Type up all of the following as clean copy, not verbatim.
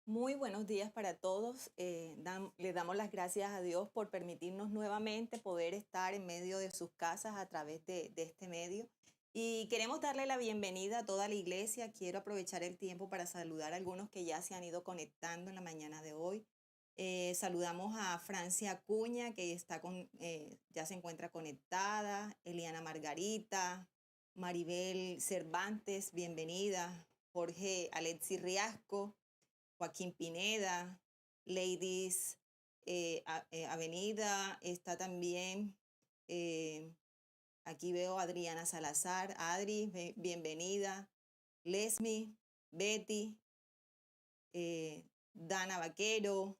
Muy buenos días para todos. Le damos las gracias a Dios por permitirnos nuevamente poder estar en medio de sus casas a través de este medio. Y queremos darle la bienvenida a toda la iglesia. Quiero aprovechar el tiempo para saludar a algunos que ya se han ido conectando en la mañana de hoy. Saludamos a Francia Acuña, que ya se encuentra conectada, Eliana Margarita, Maribel Cervantes, bienvenida, Jorge Alexis Riasco. Joaquín Pineda, Ladies Avenida, está también, eh, aquí veo a Adriana Salazar, Adri, bienvenida, Lesmi, Betty, eh, Dana Vaquero,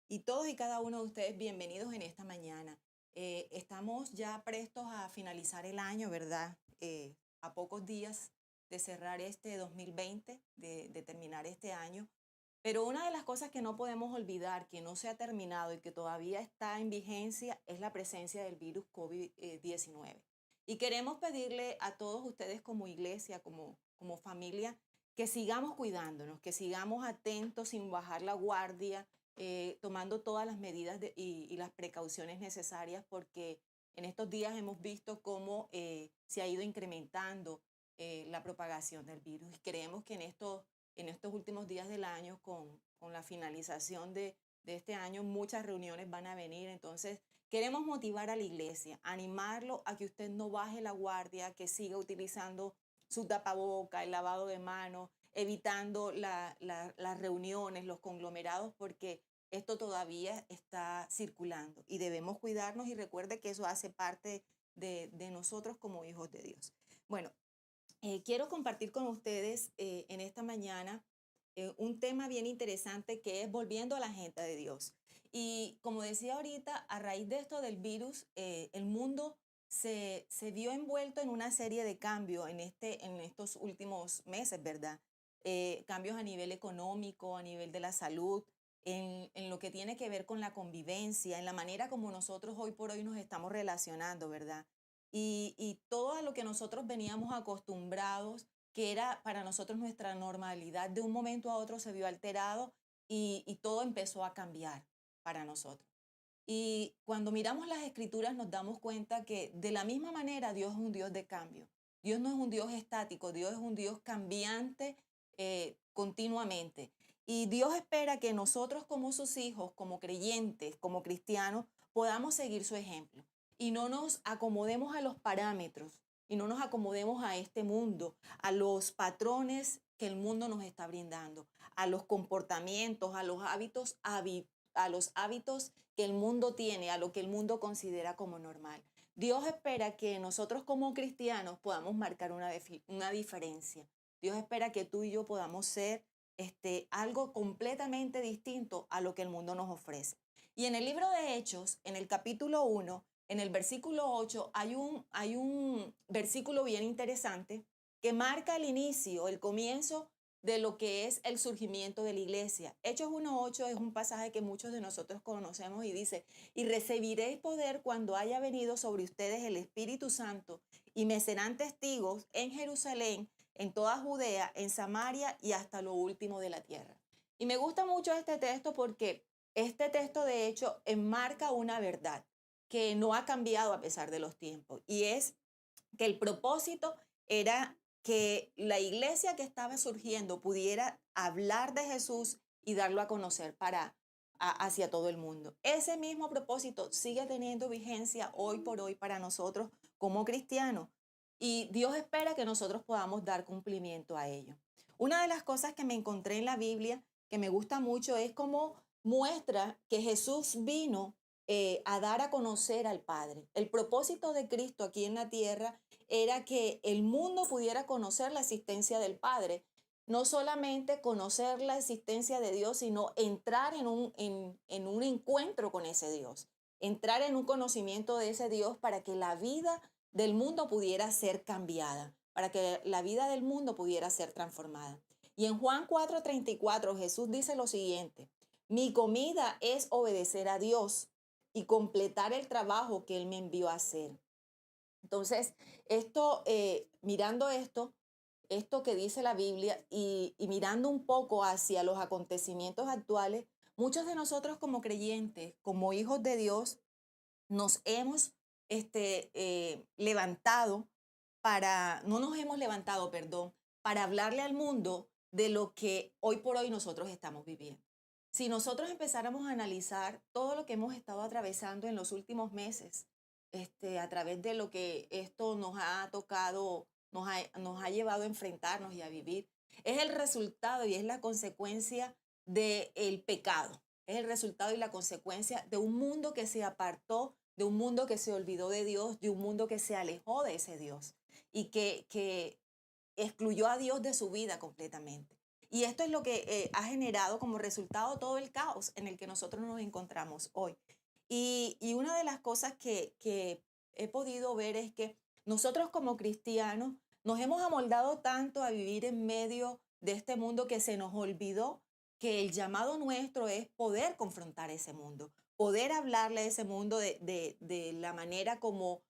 y todos y cada uno de ustedes bienvenidos en esta mañana. Estamos ya prestos a finalizar el año, ¿verdad? A pocos días de cerrar este 2020, de terminar este año. Pero una de las cosas que no podemos olvidar, que no se ha terminado y que todavía está en vigencia, es la presencia del virus COVID-19. Y queremos pedirle a todos ustedes como iglesia, como familia, que sigamos cuidándonos, que sigamos atentos sin bajar la guardia, tomando todas las medidas y las precauciones necesarias, porque en estos días hemos visto cómo se ha ido incrementando la propagación del virus. Y creemos que en estos últimos días del año, con la finalización de este año, muchas reuniones van a venir. Entonces, queremos motivar a la iglesia, animarlo a que usted no baje la guardia, que siga utilizando su tapaboca, el lavado de manos, evitando las reuniones, los conglomerados, porque esto todavía está circulando y debemos cuidarnos y recuerde que eso hace parte de nosotros como hijos de Dios. Bueno, quiero compartir con ustedes en esta mañana un tema bien interesante que es volviendo a la gente de Dios. Y como decía ahorita, a raíz de esto del virus, el mundo se vio envuelto en una serie de cambios en estos últimos meses, ¿verdad? Cambios a nivel económico, a nivel de la salud, en lo que tiene que ver con la convivencia, en la manera como nosotros hoy por hoy nos estamos relacionando, ¿verdad? Y todo a lo que nosotros veníamos acostumbrados, que era para nosotros nuestra normalidad, de un momento a otro se vio alterado y todo empezó a cambiar para nosotros. Y cuando miramos las escrituras nos damos cuenta que de la misma manera Dios es un Dios de cambio. Dios no es un Dios estático, Dios es un Dios cambiante continuamente. Y Dios espera que nosotros como sus hijos, como creyentes, como cristianos, podamos seguir su ejemplo y no nos acomodemos a los parámetros y no nos acomodemos a este mundo, a los patrones que el mundo nos está brindando, a los comportamientos, a los hábitos que el mundo tiene, a lo que el mundo considera como normal. Dios espera que nosotros como cristianos podamos marcar una diferencia. Dios espera que tú y yo podamos ser algo completamente distinto a lo que el mundo nos ofrece. Y en el libro de Hechos, en el capítulo 1, en el versículo 8, hay un versículo bien interesante que marca el inicio, el comienzo de lo que es el surgimiento de la iglesia. Hechos 1:8 es un pasaje que muchos de nosotros conocemos y dice, y recibiréis poder cuando haya venido sobre ustedes el Espíritu Santo y me serán testigos en Jerusalén, en toda Judea, en Samaria y hasta lo último de la tierra. Y me gusta mucho este texto porque este texto de hecho enmarca una verdad que no ha cambiado a pesar de los tiempos y es que el propósito era que la iglesia que estaba surgiendo pudiera hablar de Jesús y darlo a conocer hacia todo el mundo. Ese mismo propósito sigue teniendo vigencia hoy por hoy para nosotros como cristianos y Dios espera que nosotros podamos dar cumplimiento a ello. Una de las cosas que me encontré en la Biblia que me gusta mucho es cómo muestra que Jesús vino a dar a conocer al Padre. El propósito de Cristo aquí en la tierra era que el mundo pudiera conocer la existencia del Padre, no solamente conocer la existencia de Dios, sino entrar en un encuentro con ese Dios, entrar en un conocimiento de ese Dios para que la vida del mundo pudiera ser cambiada, para que la vida del mundo pudiera ser transformada. Y en Juan 4:34 Jesús dice lo siguiente, mi comida es obedecer a Dios y completar el trabajo que Él me envió a hacer. Entonces, mirando esto, esto que dice la Biblia y mirando un poco hacia los acontecimientos actuales, muchos de nosotros como creyentes, como hijos de Dios, nos hemos levantado no nos hemos levantado, perdón, para hablarle al mundo de lo que hoy por hoy nosotros estamos viviendo. Si nosotros empezáramos a analizar todo lo que hemos estado atravesando en los últimos meses, a través de lo que esto nos ha tocado, nos ha llevado a enfrentarnos y a vivir, es el resultado y es la consecuencia del pecado. Es el resultado y la consecuencia de un mundo que se apartó, de un mundo que se olvidó de Dios, de un mundo que se alejó de ese Dios y que excluyó a Dios de su vida completamente. Y esto es lo que ha generado como resultado todo el caos en el que nosotros nos encontramos hoy. Y una de las cosas que he podido ver es que nosotros como cristianos nos hemos amoldado tanto a vivir en medio de este mundo que se nos olvidó que el llamado nuestro es poder confrontar ese mundo, poder hablarle a ese mundo de la manera como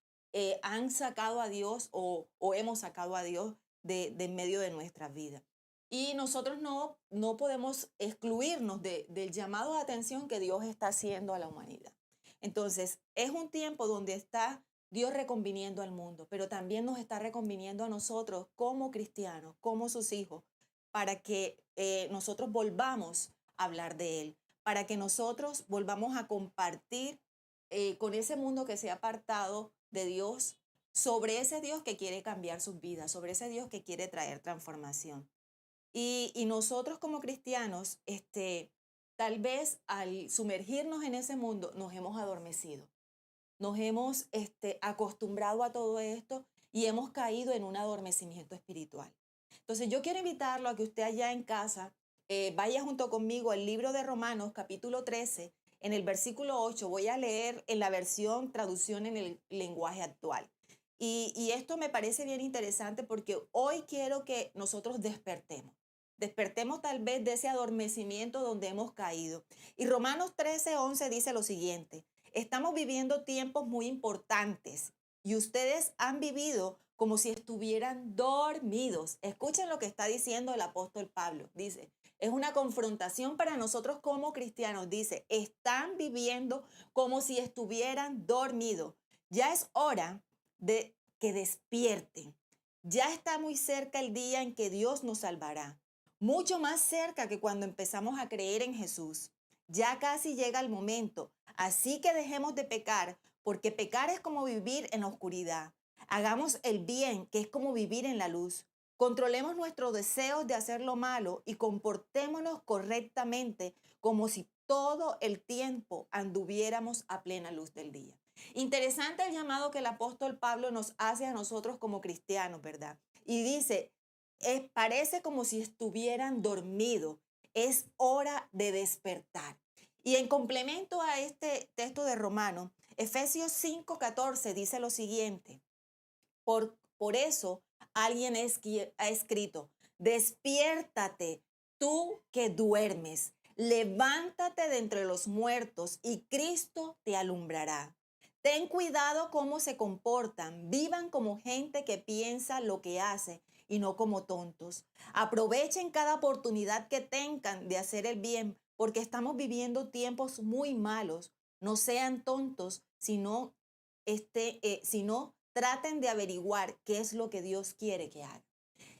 han sacado a Dios o hemos sacado a Dios de en medio de nuestras vidas. Y nosotros no podemos excluirnos del llamado de atención que Dios está haciendo a la humanidad. Entonces, es un tiempo donde está Dios reconviniendo al mundo, pero también nos está reconviniendo a nosotros como cristianos, como sus hijos, para que nosotros volvamos a hablar de Él, para que nosotros volvamos a compartir con ese mundo que se ha apartado de Dios, sobre ese Dios que quiere cambiar sus vidas, sobre ese Dios que quiere traer transformación. Y nosotros como cristianos, tal vez al sumergirnos en ese mundo, nos hemos adormecido, nos hemos acostumbrado a todo esto y hemos caído en un adormecimiento espiritual. Entonces yo quiero invitarlo a que usted allá en casa vaya junto conmigo al libro de Romanos capítulo 13, en el versículo 8, voy a leer en la versión traducción en el lenguaje actual. Y esto me parece bien interesante porque hoy quiero que nosotros despertemos tal vez de ese adormecimiento donde hemos caído. Y Romanos 13:11 dice lo siguiente: estamos viviendo tiempos muy importantes y ustedes han vivido como si estuvieran dormidos. Escuchen lo que está diciendo el apóstol Pablo. Dice, es una confrontación para nosotros como cristianos. Dice, están viviendo como si estuvieran dormidos. Ya es hora de que despierten. Ya está muy cerca el día en que Dios nos salvará. Mucho más cerca que cuando empezamos a creer en Jesús. Ya casi llega el momento. Así que dejemos de pecar, porque pecar es como vivir en la oscuridad. Hagamos el bien, que es como vivir en la luz. Controlemos nuestros deseos de hacer lo malo y comportémonos correctamente como si todo el tiempo anduviéramos a plena luz del día. Interesante el llamado que el apóstol Pablo nos hace a nosotros como cristianos, ¿verdad? Y dice, parece como si estuvieran dormidos. Es hora de despertar. Y en complemento a este texto de Romanos, Efesios 5:14 dice lo siguiente: por eso alguien ha escrito, despiértate tú que duermes, levántate de entre los muertos y Cristo te alumbrará. Ten cuidado cómo se comportan, vivan como gente que piensa lo que hace y no como tontos. Aprovechen cada oportunidad que tengan de hacer el bien, porque estamos viviendo tiempos muy malos. No sean tontos, sino traten de averiguar qué es lo que Dios quiere que hagan.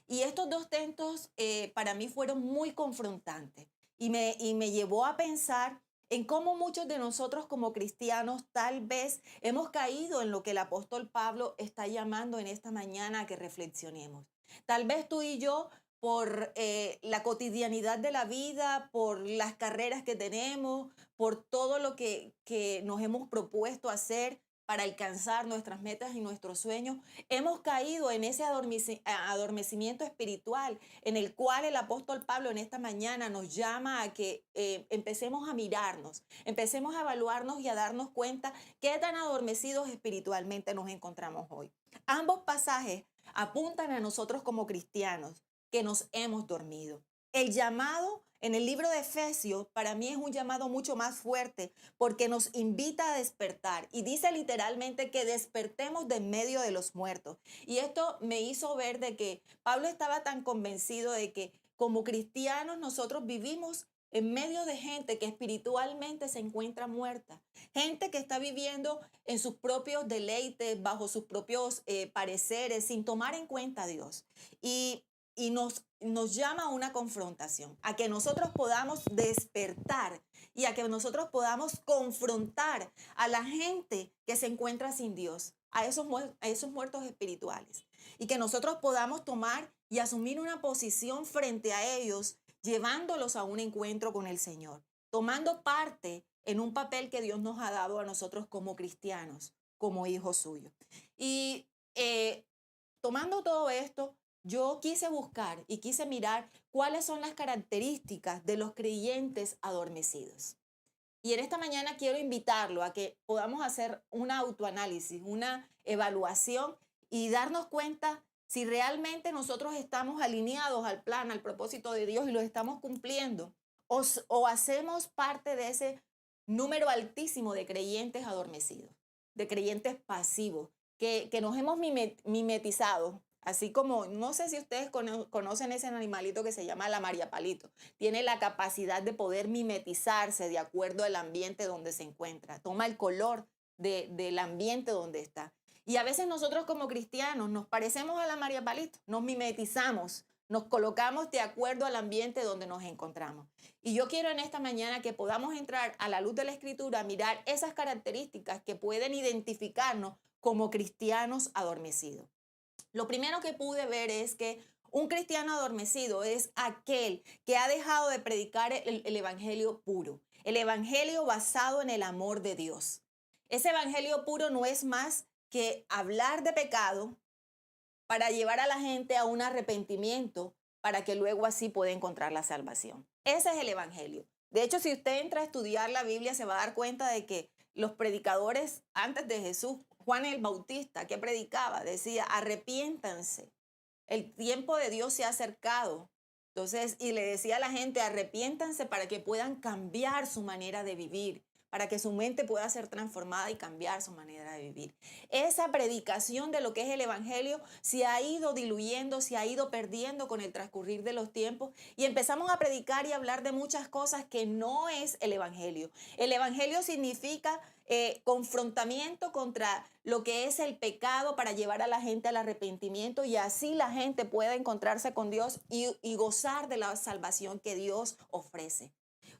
Y estos dos textos para mí fueron muy confrontantes y me llevó a pensar en cómo muchos de nosotros como cristianos tal vez hemos caído en lo que el apóstol Pablo está llamando en esta mañana a que reflexionemos. Tal vez tú y yo, por la cotidianidad de la vida, por las carreras que tenemos, por todo lo que nos hemos propuesto hacer para alcanzar nuestras metas y nuestros sueños, hemos caído en ese adormecimiento espiritual en el cual el apóstol Pablo en esta mañana nos llama a que empecemos a mirarnos, empecemos a evaluarnos y a darnos cuenta qué tan adormecidos espiritualmente nos encontramos hoy. Ambos pasajes apuntan a nosotros como cristianos que nos hemos dormido. el llamado en el libro de Efesios para mí es un llamado mucho más fuerte porque nos invita a despertar y dice literalmente que despertemos de en medio de los muertos. Y esto me hizo ver de que Pablo estaba tan convencido de que como cristianos nosotros vivimos en medio de gente que espiritualmente se encuentra muerta, gente que está viviendo en sus propios deleites, bajo sus propios pareceres, sin tomar en cuenta a Dios. Y, y nos llama a una confrontación, a que nosotros podamos despertar y a que nosotros podamos confrontar a la gente que se encuentra sin Dios, a esos muertos espirituales. Y que nosotros podamos tomar y asumir una posición frente a ellos, llevándolos a un encuentro con el Señor, tomando parte en un papel que Dios nos ha dado a nosotros como cristianos, como hijos suyos. Y tomando todo esto, yo quise buscar y quise mirar cuáles son las características de los creyentes adormecidos. Y en esta mañana quiero invitarlo a que podamos hacer un autoanálisis, una evaluación y darnos cuenta si realmente nosotros estamos alineados al plan, al propósito de Dios y lo estamos cumpliendo o hacemos parte de ese número altísimo de creyentes adormecidos, de creyentes pasivos, que nos hemos mimetizado. Así como, no sé si ustedes conocen ese animalito que se llama la María Palito. Tiene la capacidad de poder mimetizarse de acuerdo al ambiente donde se encuentra. Toma el color del ambiente donde está. Y a veces nosotros como cristianos nos parecemos a la María Palito, nos mimetizamos, nos colocamos de acuerdo al ambiente donde nos encontramos. Y yo quiero en esta mañana que podamos entrar a la luz de la Escritura, mirar esas características que pueden identificarnos como cristianos adormecidos. Lo primero que pude ver es que un cristiano adormecido es aquel que ha dejado de predicar el evangelio puro, el evangelio basado en el amor de Dios. Ese evangelio puro no es más que hablar de pecado para llevar a la gente a un arrepentimiento para que luego así pueda encontrar la salvación. Ese es el evangelio. De hecho, si usted entra a estudiar la Biblia, se va a dar cuenta de que los predicadores antes de Jesús, Juan el Bautista, que predicaba, decía, arrepiéntanse, el tiempo de Dios se ha acercado. Entonces, y le decía a la gente, arrepiéntanse para que puedan cambiar su manera de vivir, para que su mente pueda ser transformada y cambiar su manera de vivir. Esa predicación de lo que es el evangelio se ha ido diluyendo, se ha ido perdiendo con el transcurrir de los tiempos y empezamos a predicar y hablar de muchas cosas que no es el evangelio. El evangelio significa confrontamiento contra lo que es el pecado para llevar a la gente al arrepentimiento y así la gente pueda encontrarse con Dios y gozar de la salvación que Dios ofrece.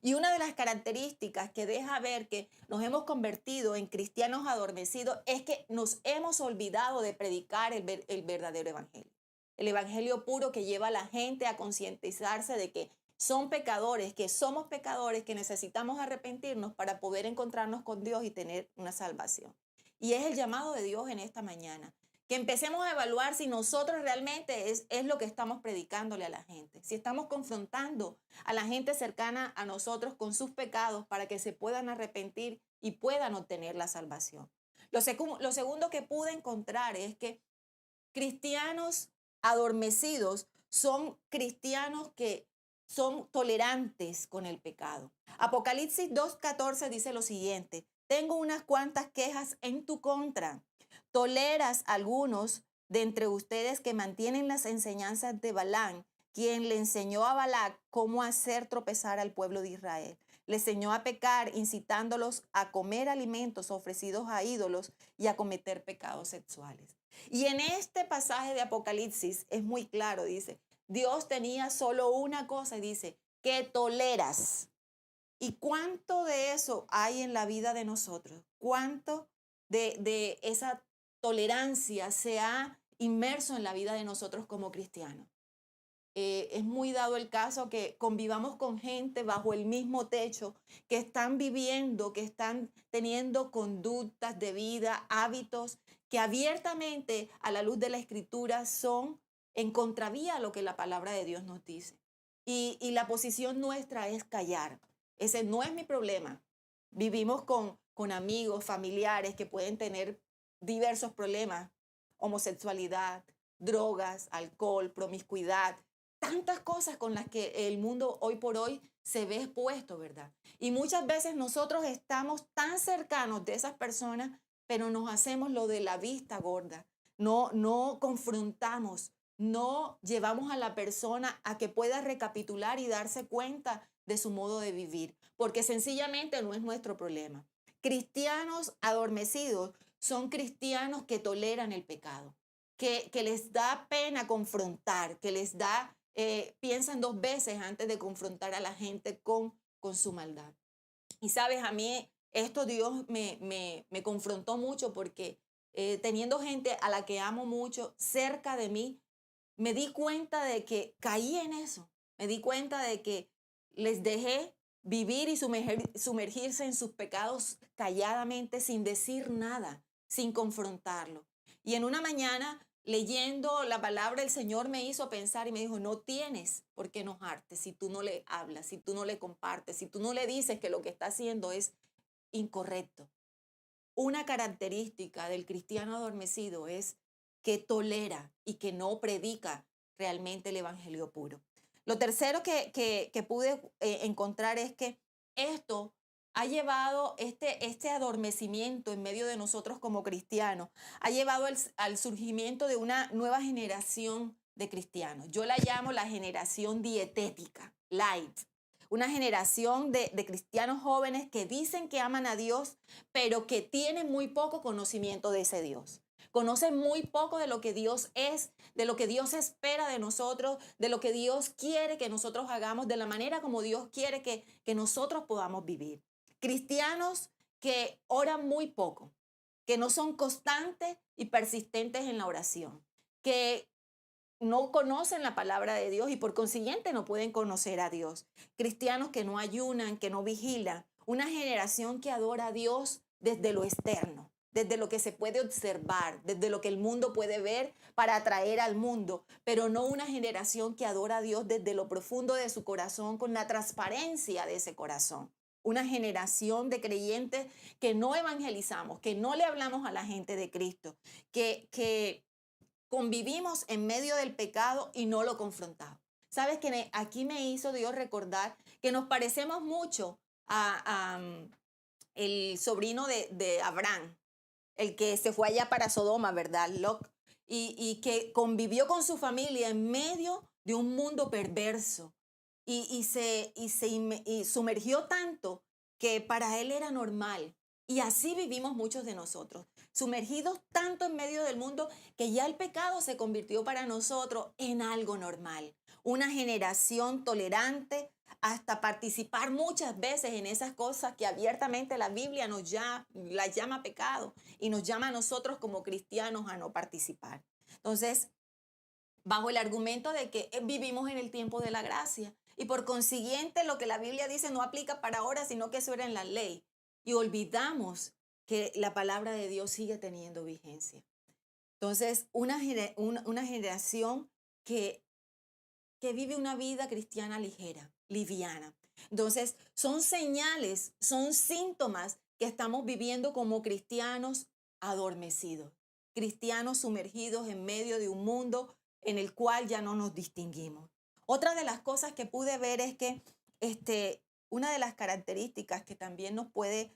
Y una de las características que deja ver que nos hemos convertido en cristianos adormecidos es que nos hemos olvidado de predicar el verdadero evangelio. El evangelio puro que lleva a la gente a concientizarse de que son pecadores, que somos pecadores, que necesitamos arrepentirnos para poder encontrarnos con Dios y tener una salvación. Y es el llamado de Dios en esta mañana. Que empecemos a evaluar si nosotros realmente es lo que estamos predicándole a la gente. Si estamos confrontando a la gente cercana a nosotros con sus pecados para que se puedan arrepentir y puedan obtener la salvación. Lo segundo que pude encontrar es que cristianos adormecidos son cristianos que son tolerantes con el pecado. Apocalipsis 2:14 dice lo siguiente: tengo unas cuantas quejas en tu contra. Toleras a algunos de entre ustedes que mantienen las enseñanzas de Balaam, quien le enseñó a Balac cómo hacer tropezar al pueblo de Israel. Le enseñó a pecar, incitándolos a comer alimentos ofrecidos a ídolos y a cometer pecados sexuales. Y en este pasaje de Apocalipsis es muy claro, dice, Dios tenía solo una cosa y dice, que toleras. ¿Y cuánto de eso hay en la vida de nosotros? ¿Cuánto de esa tolerancia se ha inmerso en la vida de nosotros como cristianos? Es muy dado el caso que convivamos con gente bajo el mismo techo, que están viviendo, que están teniendo conductas de vida, hábitos que abiertamente a la luz de la Escritura son en contravía a lo que la palabra de Dios nos dice. Y la posición nuestra es callar. Ese no es mi problema. Vivimos con amigos, familiares que pueden tener diversos problemas, homosexualidad, drogas, alcohol, promiscuidad, tantas cosas con las que el mundo hoy por hoy se ve expuesto, ¿verdad? Y muchas veces nosotros estamos tan cercanos de esas personas, pero nos hacemos lo de la vista gorda. No confrontamos, no llevamos a la persona a que pueda recapitular y darse cuenta de su modo de vivir, porque sencillamente no es nuestro problema. Cristianos adormecidos son cristianos que toleran el pecado, que les da pena confrontar, que les da, piensan dos veces antes de confrontar a la gente con su maldad. Y sabes, a mí esto Dios me confrontó mucho porque teniendo gente a la que amo mucho cerca de mí, me di cuenta de que caí en eso. Me di cuenta de que les dejé vivir y sumergirse en sus pecados calladamente, sin decir nada, sin confrontarlo. Y en una mañana, leyendo la palabra, el Señor me hizo pensar y me dijo, no tienes por qué enojarte si tú no le hablas, si tú no le compartes, si tú no le dices que lo que está haciendo es incorrecto. Una característica del cristiano adormecido es que tolera y que no predica realmente el evangelio puro. Lo tercero que pude encontrar es que esto ha llevado, este adormecimiento en medio de nosotros como cristianos, ha llevado al surgimiento de una nueva generación de cristianos. Yo la llamo la generación dietética, light. Una generación de cristianos jóvenes que dicen que aman a Dios, pero que tienen muy poco conocimiento de ese Dios. Conocen muy poco de lo que Dios es, de lo que Dios espera de nosotros, de lo que Dios quiere que nosotros hagamos, de la manera como Dios quiere que nosotros podamos vivir. Cristianos que oran muy poco, que no son constantes y persistentes en la oración, que no conocen la palabra de Dios y por consiguiente no pueden conocer a Dios. Cristianos que no ayunan, que no vigilan. Una generación que adora a Dios desde lo externo, desde lo que se puede observar, desde lo que el mundo puede ver para atraer al mundo, pero no una generación que adora a Dios desde lo profundo de su corazón, con la transparencia de ese corazón. Una generación de creyentes que no evangelizamos, que no le hablamos a la gente de Cristo, que convivimos en medio del pecado y no lo confrontamos. Sabes que aquí me hizo Dios recordar que nos parecemos mucho a el sobrino de Abraham, el que se fue allá para Sodoma, ¿verdad? Lot, y que convivió con su familia en medio de un mundo perverso y sumergió tanto que para él era normal. Y así vivimos muchos de nosotros, sumergidos tanto en medio del mundo que ya el pecado se convirtió para nosotros en algo normal. Una generación tolerante hasta participar muchas veces en esas cosas que abiertamente la Biblia las llama pecado y nos llama a nosotros como cristianos a no participar. Entonces, bajo el argumento de que vivimos en el tiempo de la gracia y por consiguiente lo que la Biblia dice no aplica para ahora, sino que eso era en la ley. Y olvidamos que la palabra de Dios sigue teniendo vigencia. Entonces, una generación que vive una vida cristiana ligera, liviana. Entonces, son señales, son síntomas que estamos viviendo como cristianos adormecidos, cristianos sumergidos en medio de un mundo en el cual ya no nos distinguimos. Otra de las cosas que pude ver es que una de las características que también nos puede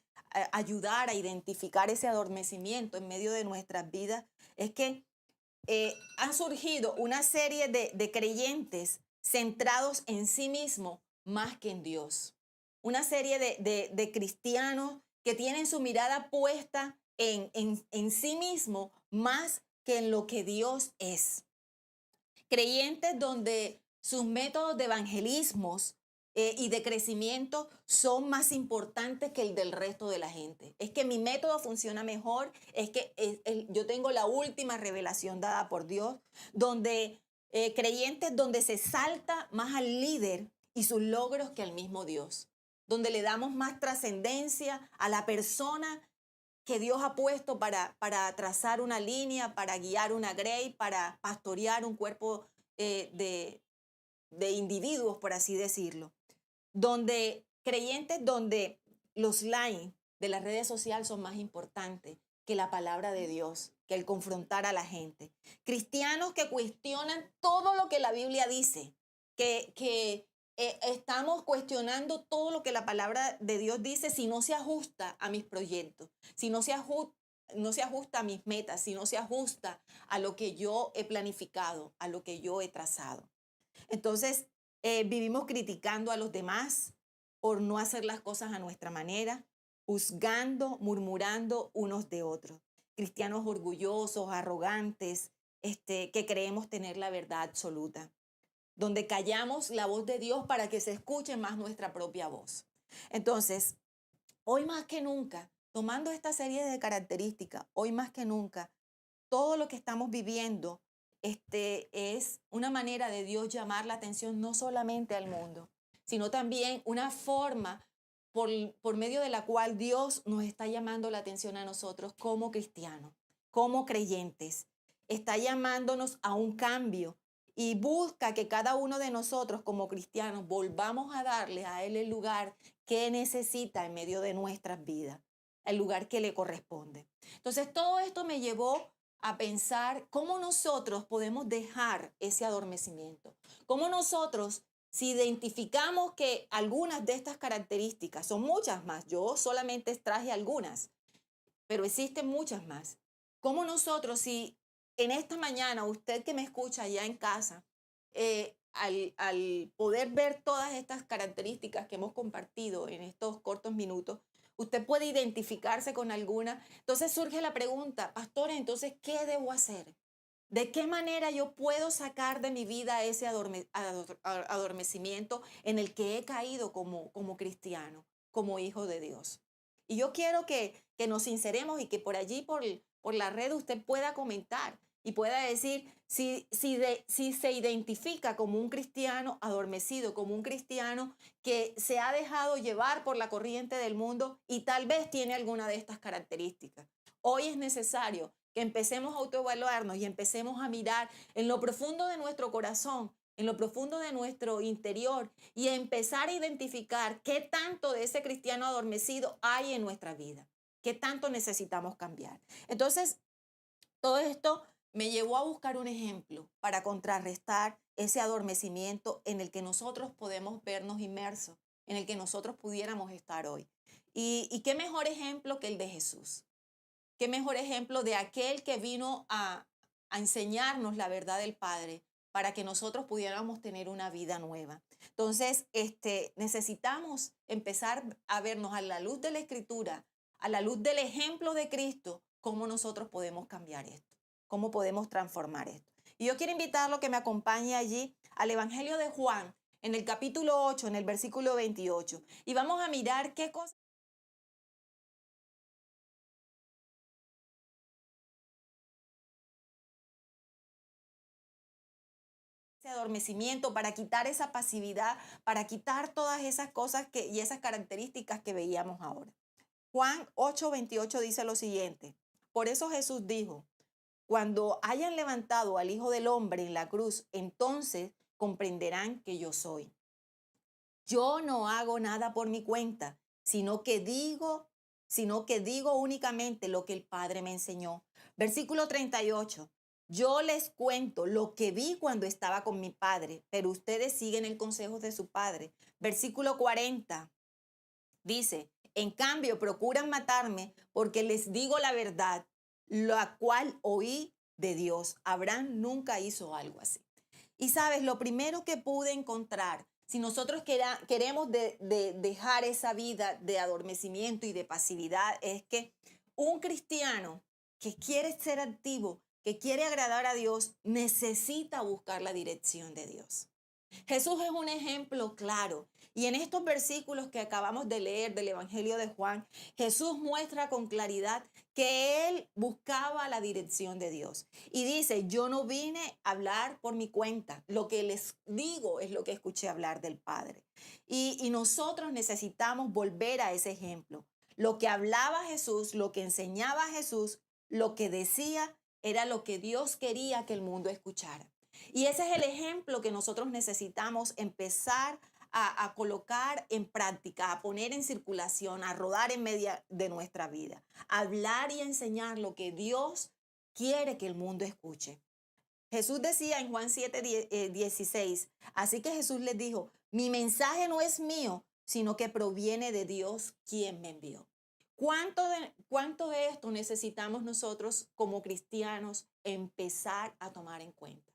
ayudar a identificar ese adormecimiento en medio de nuestras vidas es que han surgido una serie de creyentes centrados en sí mismos más que en Dios. Una serie de cristianos que tienen su mirada puesta en sí mismo más que en lo que Dios es. Creyentes donde sus métodos de evangelismos y de crecimiento son más importantes que el del resto de la gente. Es que mi método funciona mejor, es que yo tengo la última revelación dada por Dios, donde creyentes donde se salta más al líder y sus logros que al mismo Dios, donde le damos más trascendencia a la persona que Dios ha puesto para trazar una línea, para guiar una grey, para pastorear un cuerpo de individuos, por así decirlo. Donde creyentes, donde los likes de las redes sociales son más importantes que la palabra de Dios, que el confrontar a la gente. Cristianos que cuestionan todo lo que la Biblia dice, que estamos cuestionando todo lo que la palabra de Dios dice si no se ajusta a mis proyectos, si no se ajusta a mis metas, si no se ajusta a lo que yo he planificado, a lo que yo he trazado. Entonces, vivimos criticando a los demás por no hacer las cosas a nuestra manera, juzgando, murmurando unos de otros. Cristianos orgullosos, arrogantes, que creemos tener la verdad absoluta, donde callamos la voz de Dios para que se escuche más nuestra propia voz. Entonces, hoy más que nunca, tomando esta serie de características, hoy más que nunca, todo lo que estamos viviendo es una manera de Dios llamar la atención no solamente al mundo, sino también una forma por medio de la cual Dios nos está llamando la atención a nosotros como cristianos, como creyentes. Está llamándonos a un cambio y busca que cada uno de nosotros como cristianos volvamos a darle a Él el lugar que necesita en medio de nuestras vidas, el lugar que le corresponde. Entonces, todo esto me llevó a pensar cómo nosotros podemos dejar ese adormecimiento, cómo nosotros, si identificamos que algunas de estas características, son muchas más, yo solamente traje algunas, pero existen muchas más, cómo nosotros, si en esta mañana usted que me escucha allá en casa, al poder ver todas estas características que hemos compartido en estos cortos minutos, usted puede identificarse con alguna. Entonces surge la pregunta, pastora, entonces, ¿qué debo hacer? ¿De qué manera yo puedo sacar de mi vida ese adormecimiento en el que he caído como cristiano, como hijo de Dios? Y yo quiero que nos sinceremos y que por allí, por la red, usted pueda comentar y pueda decir si se identifica como un cristiano adormecido, como un cristiano que se ha dejado llevar por la corriente del mundo y tal vez tiene alguna de estas características. Hoy es necesario que empecemos a autoevaluarnos y empecemos a mirar en lo profundo de nuestro corazón, en lo profundo de nuestro interior y a empezar a identificar qué tanto de ese cristiano adormecido hay en nuestra vida, qué tanto necesitamos cambiar. Entonces, todo esto me llevó a buscar un ejemplo para contrarrestar ese adormecimiento en el que nosotros podemos vernos inmersos, en el que nosotros pudiéramos estar hoy. Y qué mejor ejemplo que el de Jesús. Qué mejor ejemplo de aquel que vino a enseñarnos la verdad del Padre para que nosotros pudiéramos tener una vida nueva. Entonces, necesitamos empezar a vernos a la luz de la Escritura, a la luz del ejemplo de Cristo, cómo nosotros podemos cambiar esto, cómo podemos transformar esto. Y yo quiero invitarlo a que me acompañe allí al Evangelio de Juan, en el capítulo 8, en el versículo 28. Y vamos a mirar qué cosa ese adormecimiento, para quitar esa pasividad, para quitar todas esas cosas y esas características que veíamos ahora. Juan 8:28 dice lo siguiente: por eso Jesús dijo, cuando hayan levantado al Hijo del Hombre en la cruz, entonces comprenderán que yo soy. Yo no hago nada por mi cuenta, sino que digo únicamente lo que el Padre me enseñó. Versículo 38. Yo les cuento lo que vi cuando estaba con mi padre, pero ustedes siguen el consejo de su padre. Versículo 40 dice, en cambio procuran matarme porque les digo la verdad, la cual oí de Dios. Abraham nunca hizo algo así. Y sabes, lo primero que pude encontrar, si nosotros queremos dejar esa vida de adormecimiento y de pasividad, es que un cristiano que quiere ser activo, que quiere agradar a Dios, necesita buscar la dirección de Dios. Jesús es un ejemplo claro. Y en estos versículos que acabamos de leer del Evangelio de Juan, Jesús muestra con claridad que él buscaba la dirección de Dios. Y dice, yo no vine a hablar por mi cuenta. Lo que les digo es lo que escuché hablar del Padre. Y nosotros necesitamos volver a ese ejemplo. Lo que hablaba Jesús, lo que enseñaba Jesús, lo que decía era lo que Dios quería que el mundo escuchara. Y ese es el ejemplo que nosotros necesitamos empezar a colocar en práctica, a poner en circulación, a rodar en media de nuestra vida, a hablar y enseñar lo que Dios quiere que el mundo escuche. Jesús decía en Juan 7, 16, así que Jesús les dijo, mi mensaje no es mío, sino que proviene de Dios quien me envió. ¿Cuánto de esto necesitamos nosotros como cristianos empezar a tomar en cuenta?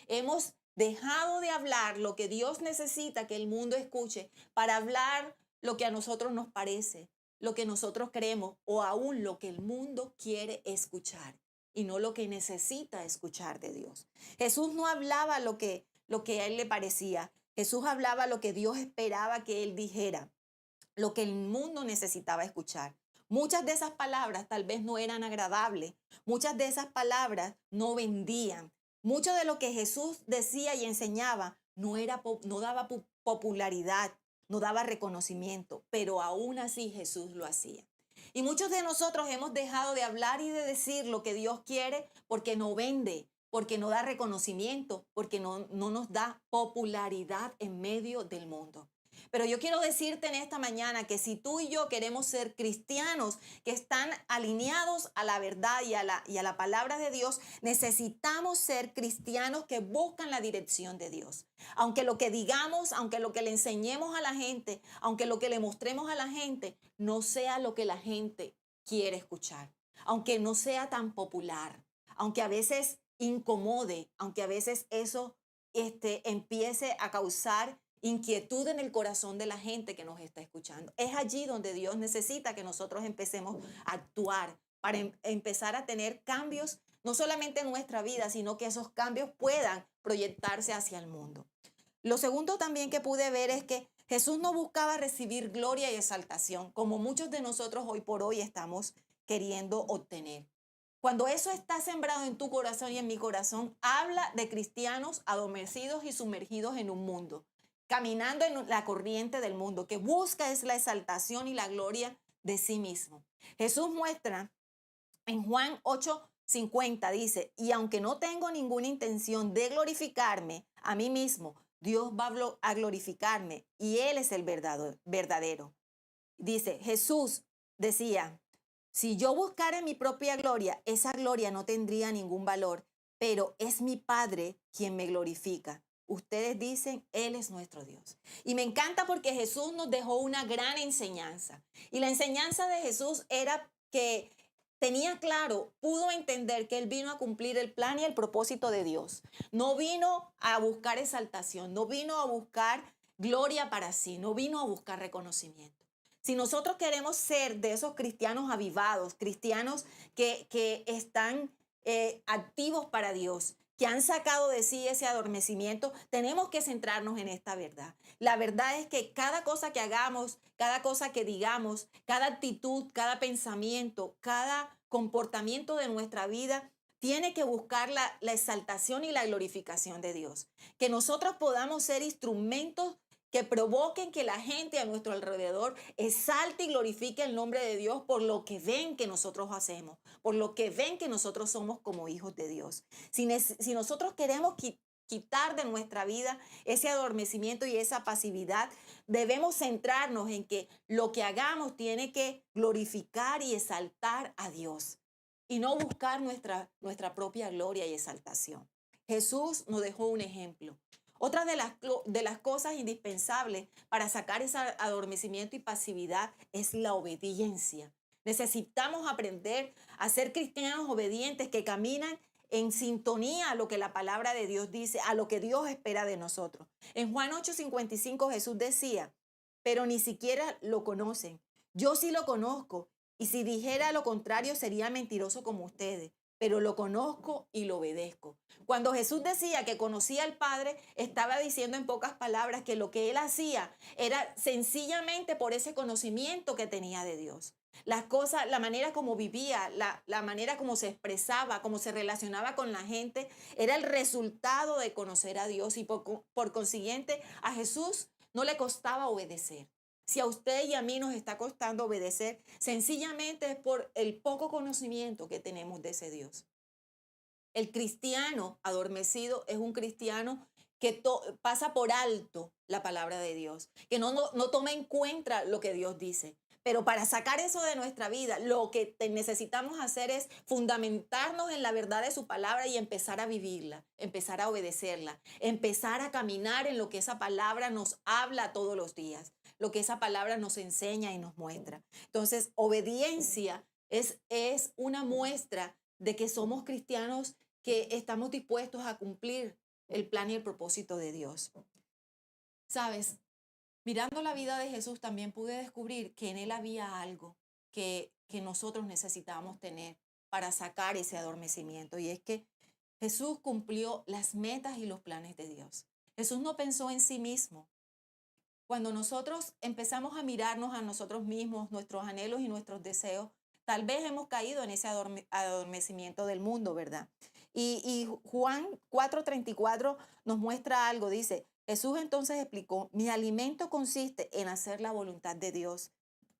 Hemos dejado de hablar lo que Dios necesita que el mundo escuche para hablar lo que a nosotros nos parece, lo que nosotros creemos o aún lo que el mundo quiere escuchar y no lo que necesita escuchar de Dios. Jesús no hablaba lo que a él le parecía. Jesús hablaba lo que Dios esperaba que él dijera, lo que el mundo necesitaba escuchar. Muchas de esas palabras tal vez no eran agradables, muchas de esas palabras no vendían. Mucho de lo que Jesús decía y enseñaba no daba popularidad, no daba reconocimiento, pero aún así Jesús lo hacía. Y muchos de nosotros hemos dejado de hablar y de decir lo que Dios quiere porque no vende, porque no da reconocimiento, porque no nos da popularidad en medio del mundo. Pero yo quiero decirte en esta mañana que si tú y yo queremos ser cristianos que están alineados a la verdad y a la palabra de Dios, necesitamos ser cristianos que buscan la dirección de Dios. Aunque lo que digamos, aunque lo que le enseñemos a la gente, aunque lo que le mostremos a la gente, no sea lo que la gente quiere escuchar, aunque no sea tan popular, aunque a veces incomode, aunque a veces eso empiece a causar inquietud en el corazón de la gente que nos está escuchando. Es allí donde Dios necesita que nosotros empecemos a actuar para empezar a tener cambios, no solamente en nuestra vida, sino que esos cambios puedan proyectarse hacia el mundo. Lo segundo también que pude ver es que Jesús no buscaba recibir gloria y exaltación, como muchos de nosotros hoy por hoy estamos queriendo obtener. Cuando eso está sembrado en tu corazón y en mi corazón, habla de cristianos adormecidos y sumergidos en un mundo, caminando en la corriente del mundo, que busca es la exaltación y la gloria de sí mismo. Jesús muestra en Juan 8:50, dice, y aunque no tengo ninguna intención de glorificarme a mí mismo, Dios va a glorificarme y Él es el verdadero. Dice, Jesús decía, si yo buscara mi propia gloria, esa gloria no tendría ningún valor, pero es mi Padre quien me glorifica. Ustedes dicen, Él es nuestro Dios. Y me encanta porque Jesús nos dejó una gran enseñanza. Y la enseñanza de Jesús era que tenía claro, pudo entender que Él vino a cumplir el plan y el propósito de Dios. No vino a buscar exaltación, no vino a buscar gloria para sí, no vino a buscar reconocimiento. Si nosotros queremos ser de esos cristianos avivados, cristianos que están activos para Dios, que han sacado de sí ese adormecimiento, tenemos que centrarnos en esta verdad. La verdad es que cada cosa que hagamos, cada cosa que digamos, cada actitud, cada pensamiento, cada comportamiento de nuestra vida tiene que buscar la exaltación y la glorificación de Dios. Que nosotros podamos ser instrumentos que provoquen que la gente a nuestro alrededor exalte y glorifique el nombre de Dios por lo que ven que nosotros hacemos, por lo que ven que nosotros somos como hijos de Dios. Si nosotros queremos quitar de nuestra vida ese adormecimiento y esa pasividad, debemos centrarnos en que lo que hagamos tiene que glorificar y exaltar a Dios y no buscar nuestra propia gloria y exaltación. Jesús nos dejó un ejemplo. Otra de las cosas indispensables para sacar ese adormecimiento y pasividad es la obediencia. Necesitamos aprender a ser cristianos obedientes que caminan en sintonía a lo que la palabra de Dios dice, a lo que Dios espera de nosotros. En Juan 8:55 Jesús decía, pero ni siquiera lo conocen. Yo sí lo conozco y si dijera lo contrario sería mentiroso como ustedes, pero lo conozco y lo obedezco. Cuando Jesús decía que conocía al Padre, estaba diciendo en pocas palabras que lo que él hacía era sencillamente por ese conocimiento que tenía de Dios. Las cosas, la manera como vivía, la manera como se expresaba, como se relacionaba con la gente, era el resultado de conocer a Dios y por consiguiente a Jesús no le costaba obedecer. Si a usted y a mí nos está costando obedecer, sencillamente es por el poco conocimiento que tenemos de ese Dios. El cristiano adormecido es un cristiano que pasa por alto la palabra de Dios, que no toma en cuenta lo que Dios dice. Pero para sacar eso de nuestra vida, lo que necesitamos hacer es fundamentarnos en la verdad de su palabra y empezar a vivirla, empezar a obedecerla, empezar a caminar en lo que esa palabra nos habla todos los días, lo que esa palabra nos enseña y nos muestra. Entonces, obediencia es una muestra de que somos cristianos que estamos dispuestos a cumplir el plan y el propósito de Dios. ¿Sabes? Mirando la vida de Jesús también pude descubrir que en él había algo que nosotros necesitábamos tener para sacar ese adormecimiento. Y es que Jesús cumplió las metas y los planes de Dios. Jesús no pensó en sí mismo. Cuando nosotros empezamos a mirarnos a nosotros mismos, nuestros anhelos y nuestros deseos, tal vez hemos caído en ese adormecimiento del mundo, ¿verdad? Y Juan 4:34 nos muestra algo, dice, Jesús entonces explicó, mi alimento consiste en hacer la voluntad de Dios,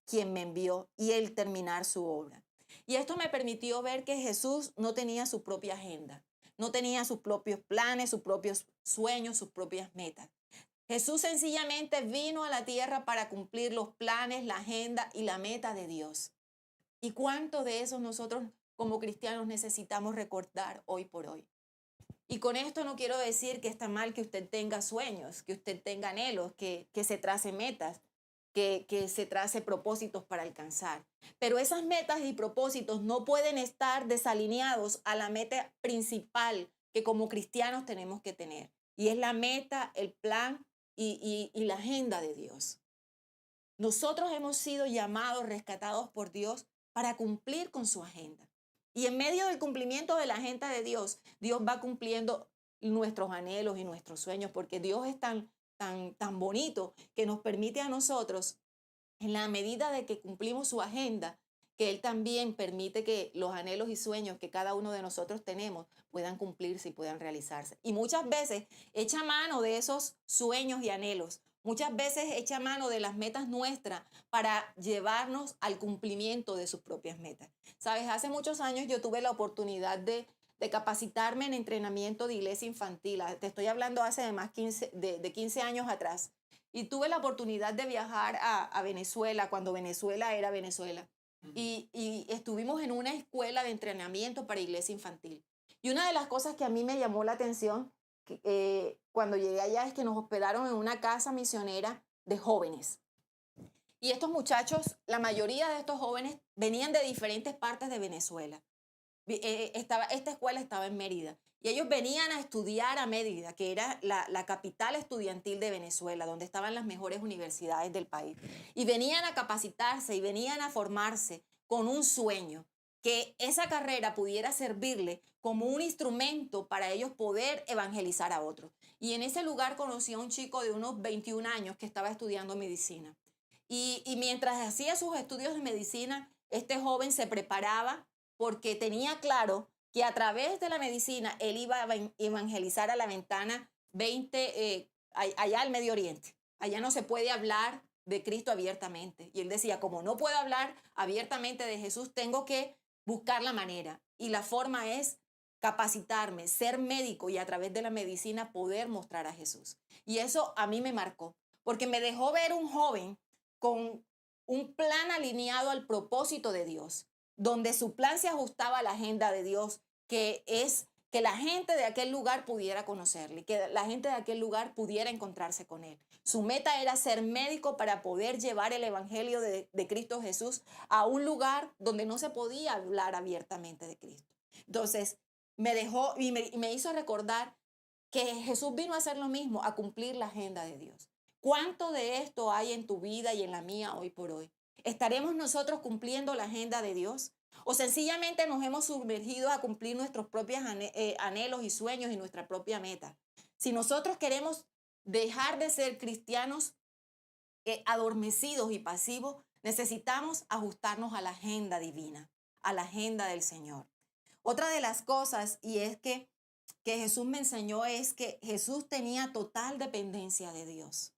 quien me envió, y el terminar su obra. Y esto me permitió ver que Jesús no tenía su propia agenda, no tenía sus propios planes, sus propios sueños, sus propias metas. Jesús sencillamente vino a la tierra para cumplir los planes, la agenda y la meta de Dios. ¿Y cuánto de eso nosotros como cristianos necesitamos recordar hoy por hoy? Y con esto no quiero decir que está mal que usted tenga sueños, que usted tenga anhelos, que se trace metas, que se trace propósitos para alcanzar. Pero esas metas y propósitos no pueden estar desalineados a la meta principal que como cristianos tenemos que tener. Y es la meta, el plan y la agenda de Dios. Nosotros hemos sido llamados, rescatados por Dios para cumplir con su agenda. Y en medio del cumplimiento de la agenda de Dios, Dios va cumpliendo nuestros anhelos y nuestros sueños, porque Dios es tan bonito que nos permite a nosotros, en la medida de que cumplimos su agenda, que Él también permite que los anhelos y sueños que cada uno de nosotros tenemos puedan cumplirse y puedan realizarse. Y muchas veces echa mano de esos sueños y anhelos. Muchas veces echa mano de las metas nuestras para llevarnos al cumplimiento de sus propias metas. Sabes, hace muchos años yo tuve la oportunidad de capacitarme en entrenamiento de iglesia infantil. Te estoy hablando hace de 15 años atrás. Y tuve la oportunidad de viajar a Venezuela, cuando Venezuela era Venezuela. Y estuvimos en una escuela de entrenamiento para iglesia infantil. Y una de las cosas que a mí me llamó la atención cuando llegué allá es que nos hospedaron en una casa misionera de jóvenes. Y estos muchachos, la mayoría de estos jóvenes venían de diferentes partes de Venezuela. Esta escuela estaba en Mérida. Y ellos venían a estudiar a Mérida, que era la capital estudiantil de Venezuela, donde estaban las mejores universidades del país. Y venían a capacitarse y venían a formarse con un sueño, que esa carrera pudiera servirle como un instrumento para ellos poder evangelizar a otros. Y en ese lugar conocí a un chico de unos 21 años que estaba estudiando medicina. Y mientras hacía sus estudios de medicina, este joven se preparaba porque tenía claro que a través de la medicina él iba a evangelizar a la ventana 20, allá al Medio Oriente. Allá no se puede hablar de Cristo abiertamente. Y él decía, como no puedo hablar abiertamente de Jesús, tengo que buscar la manera. Y la forma es capacitarme, ser médico y a través de la medicina poder mostrar a Jesús. Y eso a mí me marcó, porque me dejó ver un joven con un plan alineado al propósito de Dios, donde su plan se ajustaba a la agenda de Dios, que es que la gente de aquel lugar pudiera conocerle, que la gente de aquel lugar pudiera encontrarse con él. Su meta era ser médico para poder llevar el evangelio de Cristo Jesús a un lugar donde no se podía hablar abiertamente de Cristo. Entonces, me dejó y me hizo recordar que Jesús vino a hacer lo mismo, a cumplir la agenda de Dios. ¿Cuánto de esto hay en tu vida y en la mía hoy por hoy? ¿Estaremos nosotros cumpliendo la agenda de Dios? ¿O sencillamente nos hemos sumergido a cumplir nuestros propios anhelos y sueños y nuestra propia meta? Si nosotros queremos dejar de ser cristianos adormecidos y pasivos, necesitamos ajustarnos a la agenda divina, a la agenda del Señor. Otra de las cosas, y es que Jesús me enseñó, es que Jesús tenía total dependencia de Dios.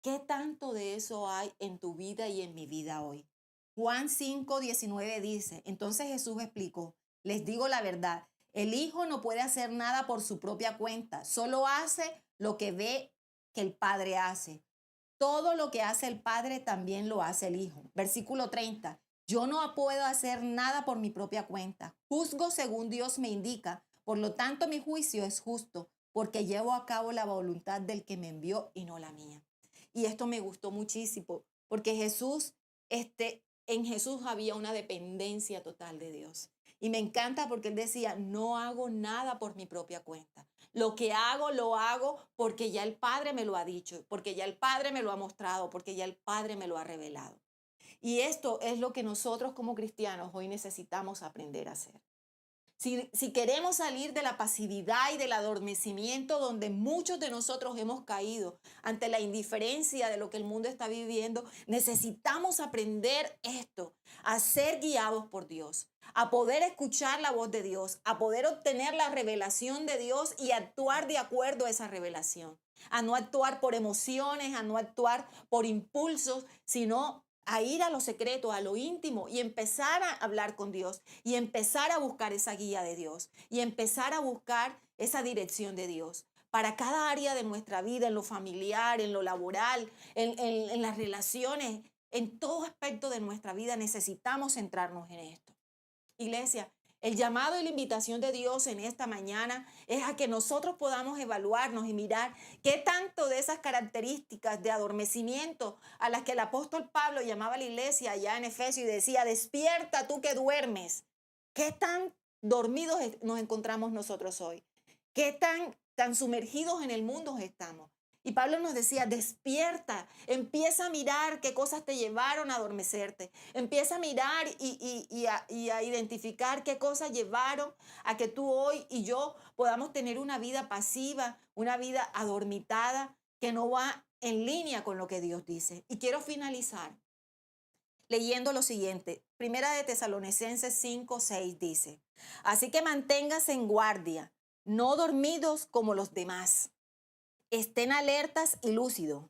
¿Qué tanto de eso hay en tu vida y en mi vida hoy? Juan 5:19 dice, entonces Jesús explicó, les digo la verdad, el Hijo no puede hacer nada por su propia cuenta, solo hace lo que ve que el Padre hace. todo lo que hace el Padre también lo hace el Hijo. Versículo 30. Yo no puedo hacer nada por mi propia cuenta. Juzgo según Dios me indica. Por lo tanto, mi juicio es justo, porque llevo a cabo la voluntad del que me envió y no la mía. Y esto me gustó muchísimo, porque en Jesús había una dependencia total de Dios. Y me encanta porque él decía, no hago nada por mi propia cuenta. Lo que hago, lo hago porque ya el Padre me lo ha dicho, porque ya el Padre me lo ha mostrado, porque ya el Padre me lo ha revelado. Y esto es lo que nosotros como cristianos hoy necesitamos aprender a hacer. Si queremos salir de la pasividad y del adormecimiento donde muchos de nosotros hemos caído ante la indiferencia de lo que el mundo está viviendo, necesitamos aprender esto, a ser guiados por Dios, a poder escuchar la voz de Dios, a poder obtener la revelación de Dios y actuar de acuerdo a esa revelación, a no actuar por emociones, a no actuar por impulsos, sino a ir a lo secreto, a lo íntimo y empezar a hablar con Dios y empezar a buscar esa guía de Dios y empezar a buscar esa dirección de Dios para cada área de nuestra vida, en lo familiar, en lo laboral, en las relaciones, en todo aspecto de nuestra vida necesitamos centrarnos en esto. Iglesia, el llamado y la invitación de Dios en esta mañana es a que nosotros podamos evaluarnos y mirar qué tanto de esas características de adormecimiento a las que el apóstol Pablo llamaba a la iglesia allá en Efesios y decía, despierta tú que duermes. ¿Qué tan dormidos nos encontramos nosotros hoy? ¿Qué tan sumergidos en el mundo estamos? Y Pablo nos decía, despierta, empieza a mirar qué cosas te llevaron a adormecerte. Empieza a mirar y a identificar qué cosas llevaron a que tú hoy y yo podamos tener una vida pasiva, una vida adormitada, que no va en línea con lo que Dios dice. Y quiero finalizar leyendo lo siguiente. Primera de Tesalonicenses 5:6 dice, así que manténgase en guardia, no dormidos como los demás. Estén alertas y lúcidos.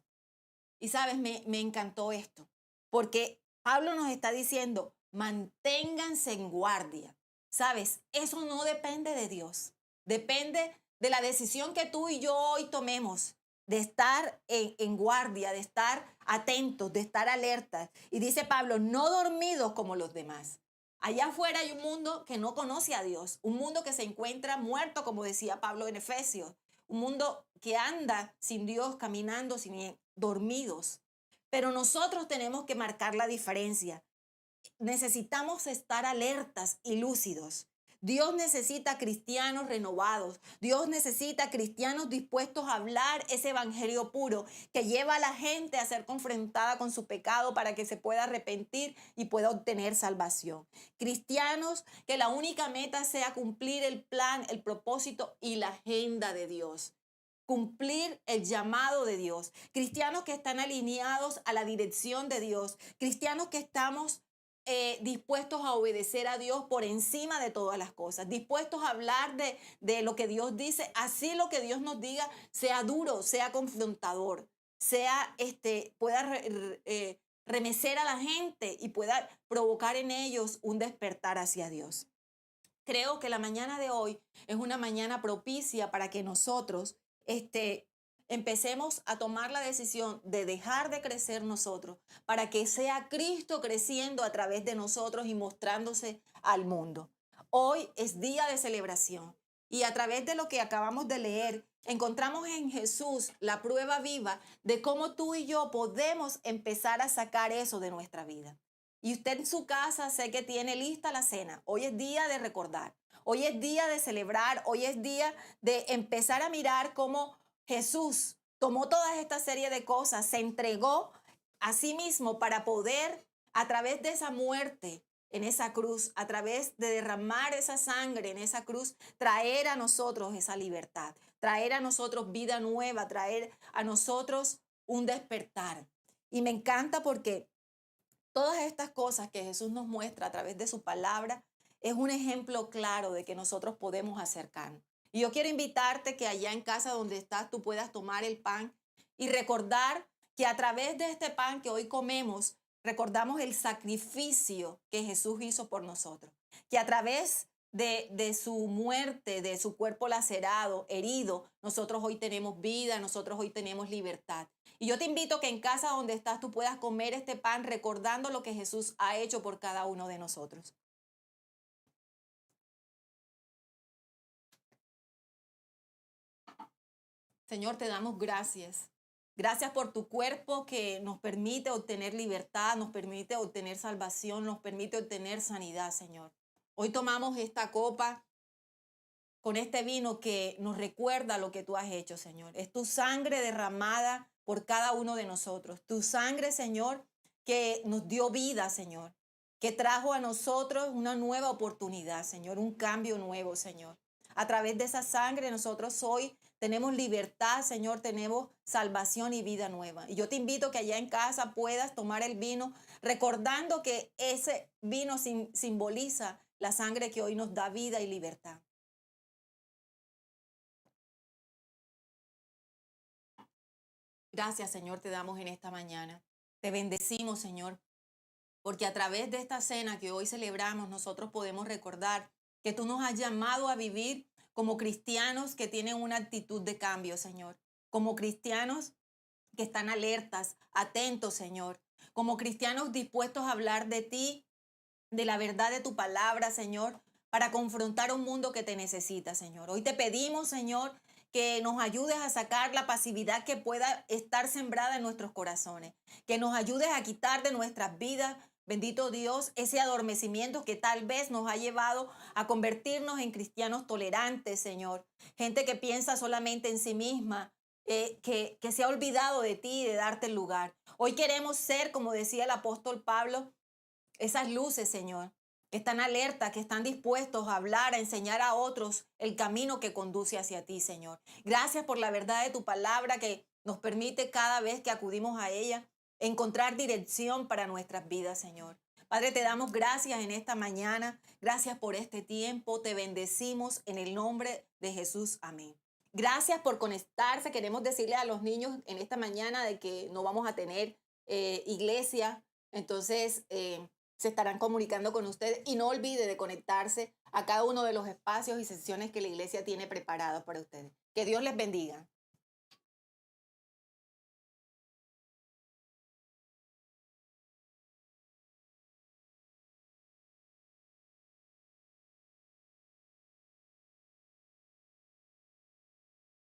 Y sabes, me encantó esto, porque Pablo nos está diciendo, manténganse en guardia. Sabes, eso no depende de Dios, depende de la decisión que tú y yo hoy tomemos, de estar en guardia, de estar atentos, de estar alertas. Y dice Pablo, no dormidos como los demás. Allá afuera hay un mundo que no conoce a Dios, un mundo que se encuentra muerto, como decía Pablo en Efesios, un mundo que anda sin Dios, caminando sin dormidos. Pero nosotros tenemos que marcar la diferencia. Necesitamos estar alertas y lúcidos. Dios necesita cristianos renovados. Dios necesita cristianos dispuestos a hablar ese evangelio puro que lleva a la gente a ser confrontada con su pecado para que se pueda arrepentir y pueda obtener salvación. Cristianos que la única meta sea cumplir el plan, el propósito y la agenda de Dios. Cumplir el llamado de Dios. Cristianos que están alineados a la dirección de Dios. Cristianos que estamos dispuestos a obedecer a Dios por encima de todas las cosas, dispuestos a hablar de lo que Dios dice, así lo que Dios nos diga sea duro, sea confrontador, pueda remecer a la gente y pueda provocar en ellos un despertar hacia Dios. Creo que la mañana de hoy es una mañana propicia para que nosotros empecemos a tomar la decisión de dejar de crecer nosotros para que sea Cristo creciendo a través de nosotros y mostrándose al mundo. Hoy es día de celebración y a través de lo que acabamos de leer, encontramos en Jesús la prueba viva de cómo tú y yo podemos empezar a sacar eso de nuestra vida. Y usted en su casa sé que tiene lista la cena. Hoy es día de recordar. Hoy es día de celebrar. Hoy es día de empezar a mirar cómo Jesús tomó toda esta serie de cosas, se entregó a sí mismo para poder, a través de esa muerte en esa cruz, a través de derramar esa sangre en esa cruz, traer a nosotros esa libertad, traer a nosotros vida nueva, traer a nosotros un despertar. Y me encanta porque todas estas cosas que Jesús nos muestra a través de su palabra es un ejemplo claro de que nosotros podemos acercarnos. Y yo quiero invitarte que allá en casa donde estás tú puedas tomar el pan y recordar que a través de este pan que hoy comemos, recordamos el sacrificio que Jesús hizo por nosotros. Que a través de su muerte, de su cuerpo lacerado, herido, nosotros hoy tenemos vida, nosotros hoy tenemos libertad. Y yo te invito que en casa donde estás tú puedas comer este pan recordando lo que Jesús ha hecho por cada uno de nosotros. Señor, te damos gracias. Gracias por tu cuerpo que nos permite obtener libertad, nos permite obtener salvación, nos permite obtener sanidad, Señor. Hoy tomamos esta copa con este vino que nos recuerda lo que tú has hecho, Señor. Es tu sangre derramada por cada uno de nosotros. Tu sangre, Señor, que nos dio vida, Señor. Que trajo a nosotros una nueva oportunidad, Señor. Un cambio nuevo, Señor. A través de esa sangre nosotros hoy tenemos libertad, Señor. Tenemos salvación y vida nueva. Y yo te invito que allá en casa puedas tomar el vino recordando que ese vino simboliza la sangre que hoy nos da vida y libertad. Gracias, Señor, te damos en esta mañana. Te bendecimos, Señor, porque a través de esta cena que hoy celebramos, nosotros podemos recordar que tú nos has llamado a vivir como cristianos que tienen una actitud de cambio, Señor. Como cristianos que están alertas, atentos, Señor. Como cristianos dispuestos a hablar de ti, de la verdad de tu palabra, Señor, para confrontar un mundo que te necesita, Señor. Hoy te pedimos, Señor, que nos ayudes a sacar la pasividad que pueda estar sembrada en nuestros corazones, que nos ayudes a quitar de nuestras vidas, bendito Dios, ese adormecimiento que tal vez nos ha llevado a convertirnos en cristianos tolerantes, Señor. Gente que piensa solamente en sí misma, que se ha olvidado de ti y de darte el lugar. Hoy queremos ser, como decía el apóstol Pablo, esas luces, Señor, que están alertas, que están dispuestos a hablar, a enseñar a otros el camino que conduce hacia ti, Señor. Gracias por la verdad de tu palabra que nos permite cada vez que acudimos a ella encontrar dirección para nuestras vidas, Señor. Padre, te damos gracias en esta mañana. Gracias por este tiempo. Te bendecimos en el nombre de Jesús. Amén. Gracias por conectarse. Queremos decirle a los niños en esta mañana de que no vamos a tener iglesia. Entonces, se estarán comunicando con ustedes y no olvide de conectarse a cada uno de los espacios y sesiones que la iglesia tiene preparados para ustedes. Que Dios les bendiga.